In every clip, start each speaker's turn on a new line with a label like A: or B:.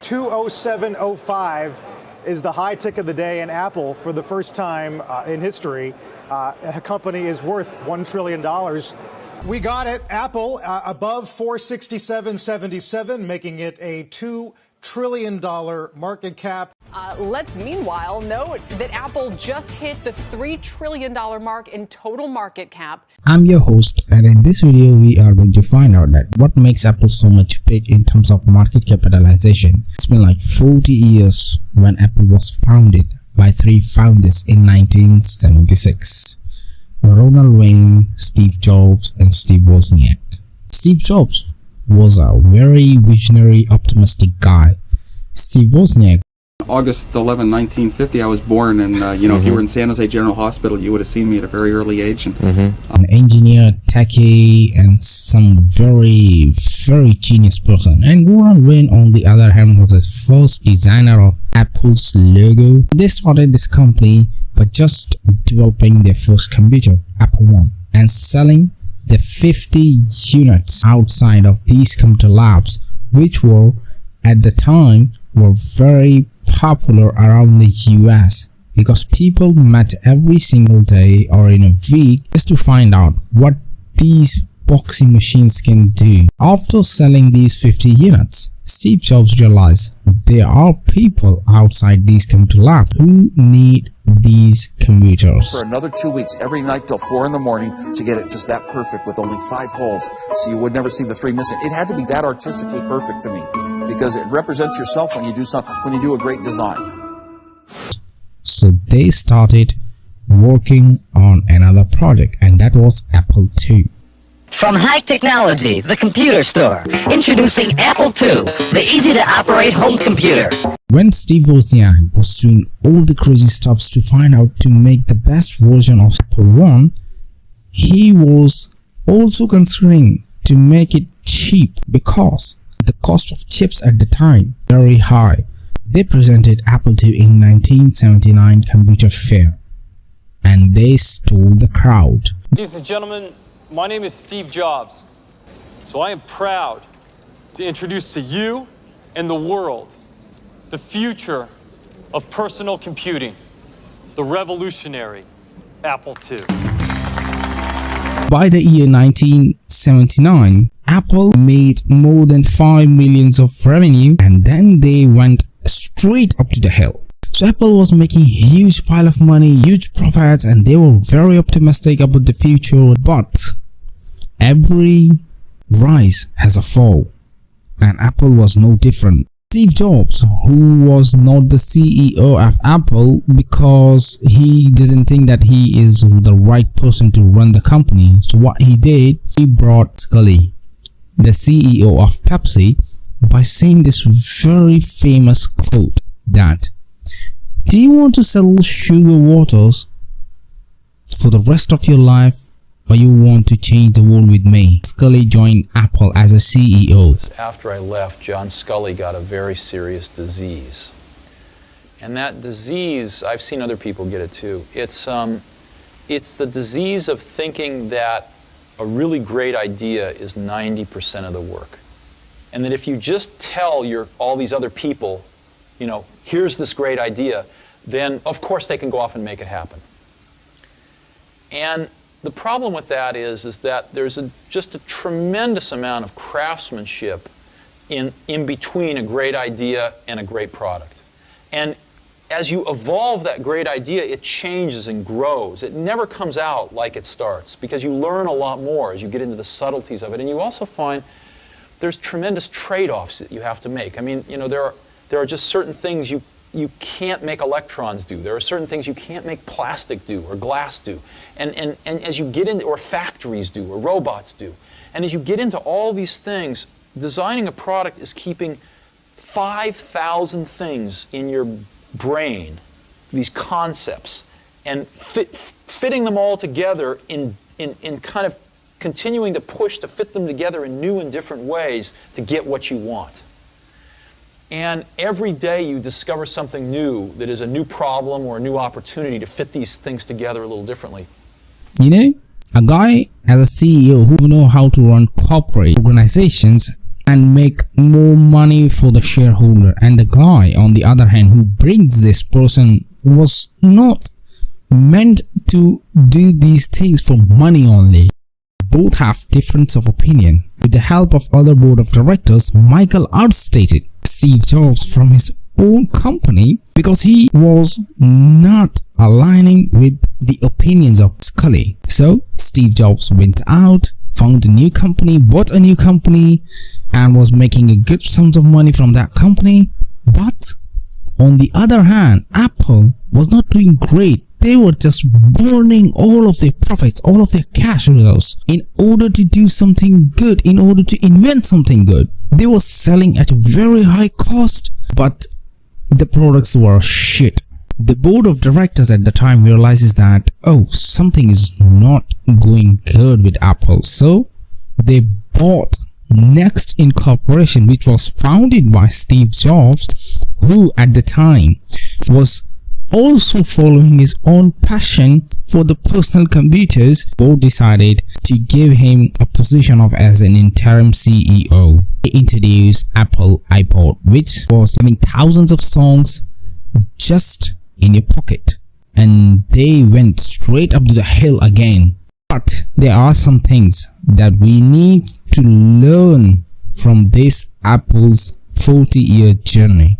A: 207.05 is the high tick of the day, and Apple, for the first time in history, a company is worth $1 trillion. We got it. Apple above 467.77, making it a $2 trillion market cap.
B: Let's meanwhile note that Apple just hit the $3 trillion mark in total market cap.
C: I'm your host, and in this video we are going to find out that what makes Apple so much big in terms of market capitalization. It's been like 40 years when Apple was founded by three founders in 1976. Ronald Wayne, Steve Jobs, and Steve Wozniak. Steve Jobs was a very visionary, optimistic guy. Steve Wozniak.
D: August 11, 1950, I was born, and if you were in San Jose General Hospital, you would have seen me at a very early age. And,
C: an engineer, techie, and some very genius person. And Ronald Wayne, on the other hand, was the first designer of Apple's logo. They started this company by just developing their first computer, Apple I, and selling the 50 units outside of these computer labs, which were at the time were very popular around the US, because people met every single day or in a week just to find out what these boxing machines can do. After selling these 50 units, Steve Jobs realized there are people outside these computer labs who need these computers.
E: For another 2 weeks, every night till 4 in the morning to get it just that perfect with only 5 holes, so you would never see the 3 missing. It had to be that artistically perfect to me, because it represents yourself when you do something, when you do a great design.
C: So they started working on another project, and that was Apple II.
F: From high technology, the computer store, introducing Apple II, the easy-to-operate home computer.
C: When Steve Wozniak was doing all the crazy stuff to find out to make the best version of Apple I, he was also considering to make it cheap, because the cost of chips at the time very high. They presented Apple II in 1979 Computer Fair, and they stole the crowd.
G: Ladies and gentlemen, my name is Steve Jobs, so I am proud to introduce to you and the world the future of personal computing, the revolutionary Apple II.
C: By the year 1979, Apple made more than $5 million of revenue, and then they went straight up to the hill. So Apple was making huge pile of money, huge profits, and they were very optimistic about the future. But every rise has a fall, and Apple was no different. Steve Jobs, who was not the CEO of Apple because he didn't think that he is the right person to run the company, so what he did, he brought Scully, the CEO of Pepsi, by saying this very famous quote that, "Do you want to sell sugar waters for the rest of your life, or you want to change the world with me?" Scully joined Apple as a CEO.
H: After I left, John Scully got a very serious disease. And that disease, I've seen other people get it too. It's the disease of thinking that a really great idea is 90% of the work. And that if you just tell all these other people, here's this great idea, then of course they can go off and make it happen. And the problem with that is that there's just a tremendous amount of craftsmanship in between a great idea and a great product. And as you evolve that great idea, it changes and grows. It never comes out like it starts, because you learn a lot more as you get into the subtleties of it. And you also find there's tremendous trade-offs that you have to make. I mean, there are just certain things you can't make electrons do. There are certain things you can't make plastic do or glass do. And as you get into, or factories do, or robots do. And as you get into all these things, designing a product is keeping 5,000 things in your brain, these concepts, and fitting them all together in kind of continuing to push to fit them together in new and different ways to get what you want. And every day you discover something new that is a new problem or a new opportunity to fit these things together a little differently.
C: A guy as a CEO who know how to run corporate organizations and make more money for the shareholder. And the guy on the other hand who brings this person was not meant to do these things for money only. Both have difference of opinion. With the help of other board of directors, Michael outstated Steve Jobs from his own company because he was not aligning with the opinions of Sculley. So Steve Jobs went out, found a new company, bought a new company, and was making a good sums of money from that company. But on the other hand, Apple was not doing great. They were just burning all of their profits, all of their cash reserves in order to do something good, in order to invent something good. They were selling at a very high cost, but the products were shit. The board of directors at the time realizes that, oh, something is not going good with Apple. So they bought Next Incorporation, which was founded by Steve Jobs, who at the time was also following his own passion for the personal computers. Board decided to give him a position of as an interim CEO. They introduced Apple iPod, which was having thousands of songs just in your pocket, and they went straight up to the hill again. But there are some things that we need to learn from this Apple's 40-year journey.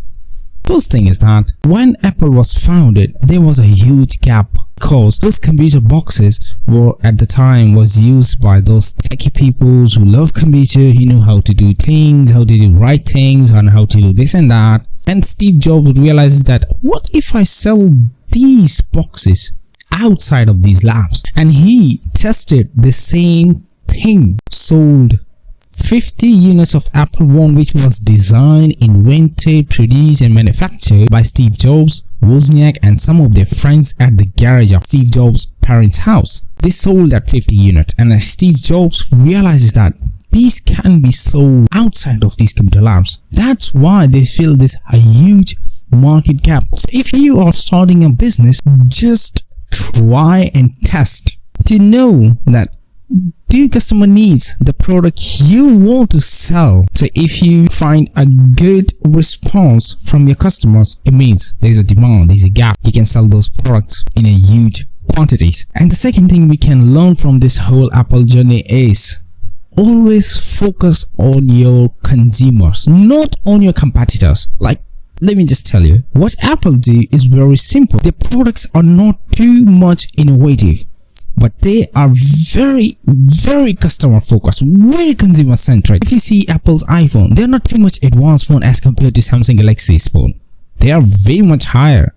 C: First thing is that when Apple was founded, there was a huge gap because those computer boxes were at the time was used by those techie people who love computer, who know how to do things, how to do right things, and how to do this and that. And Steve Jobs realizes that what if I sell these boxes outside of these labs? And he tested the same thing, sold 50 units of Apple I, which was designed, invented, produced and manufactured by Steve Jobs, Wozniak and some of their friends at the garage of Steve Jobs' parents' house. They sold that 50 units, and as Steve Jobs realizes that these can be sold outside of these computer labs, that's why they feel this a huge market gap. So if you are starting a business, just try and test to know that do customer needs the product you want to sell. So if you find a good response from your customers, it means there's a demand, there's a gap. You can sell those products in a huge quantities. And the second thing we can learn from this whole Apple journey is always focus on your consumers, not on your competitors. Like, let me just tell you, what Apple do is very simple. Their products are not too much innovative, but they are very, very customer focused, very consumer centric. If you see Apple's iPhone, they're not too much advanced phone as compared to Samsung Galaxy's phone. They are way much higher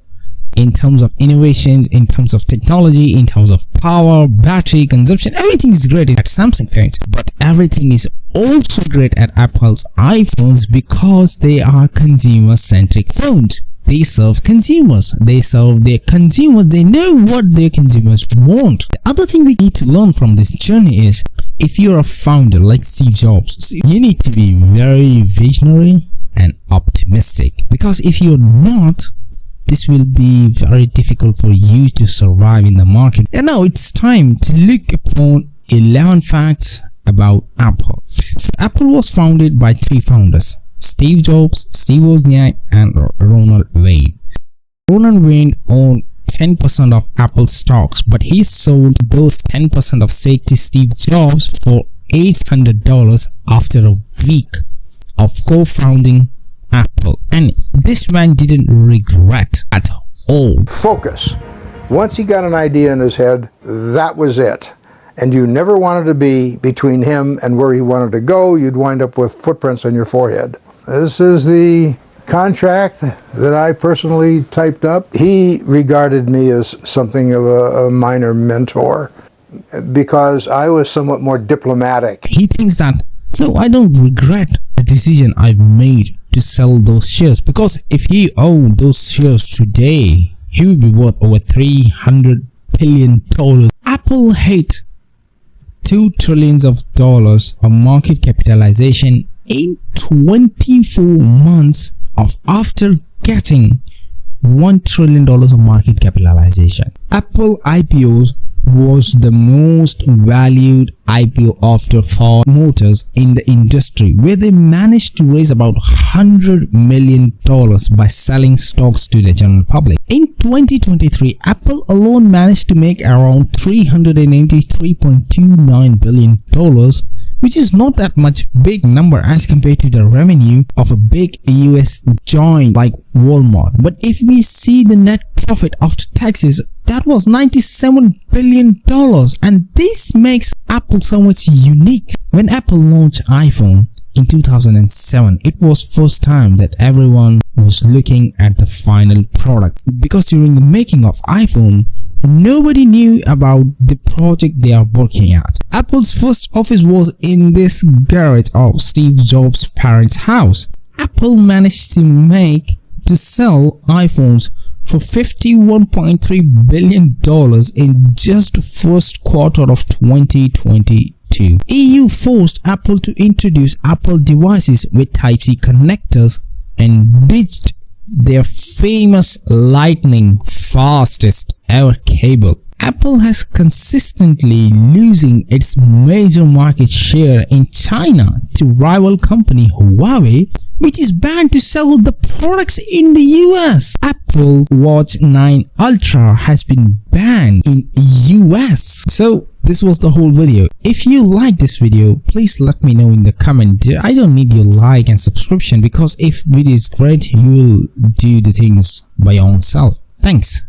C: in terms of innovations, in terms of technology, in terms of power, battery consumption. Everything is great at Samsung phones, but everything is also great at Apple's iPhones because they are consumer centric phones. They serve consumers, they serve their consumers, they know what their consumers want. The other thing we need to learn from this journey is, if you're a founder like Steve Jobs, you need to be very visionary and optimistic, because if you're not, this will be very difficult for you to survive in the market. And now it's time to look upon 11 facts about Apple. So Apple was founded by 3 founders: Steve Jobs, Steve Wozniak and Ronald Wayne. Ronald Wayne owned 10% of Apple stocks, but he sold those 10% of stake to Steve Jobs for $800 after a week of co-founding Apple, and this man didn't regret at all.
I: Focus. Once he got an idea in his head, that was it. And you never wanted to be between him and where he wanted to go. You'd wind up with footprints on your forehead. This is the contract that I personally typed up. He regarded me as something of a minor mentor because I was somewhat more diplomatic.
C: He thinks that, no, I don't regret the decision I've made to sell those shares, because if he owned those shares today, he would be worth over $300 billion. Apple hit $2 trillion of market capitalization in 24 months of after getting $1 trillion of market capitalization. Apple IPOs was the most valued IPO after Ford Motors in the industry, where they managed to raise about $100 million by selling stocks to the general public. In 2023, Apple alone managed to make around $383.29 billion, which is not that much big number as compared to the revenue of a big US giant like Walmart. But if we see the net profit after taxes, that was $97 billion, and this makes Apple so much unique. When Apple launched iPhone in 2007, it was first time that everyone was looking at the final product, because during the making of iPhone, nobody knew about the project they are working at. Apple's first office was in this garage of Steve Jobs' parents' house. Apple managed to sell iPhones for $51.3 billion in just the first quarter of 2022. EU forced Apple to introduce Apple devices with Type-C connectors and ditched their famous lightning fastest ever cable. Apple has consistently losing its major market share in China to rival company Huawei, which is banned to sell the products in the US. Apple Watch 9 Ultra has been banned in US. So this was the whole video. If you like this video, please let me know in the comment. I don't need your like and subscription, because if video is great, you will do the things by your own self. Thanks.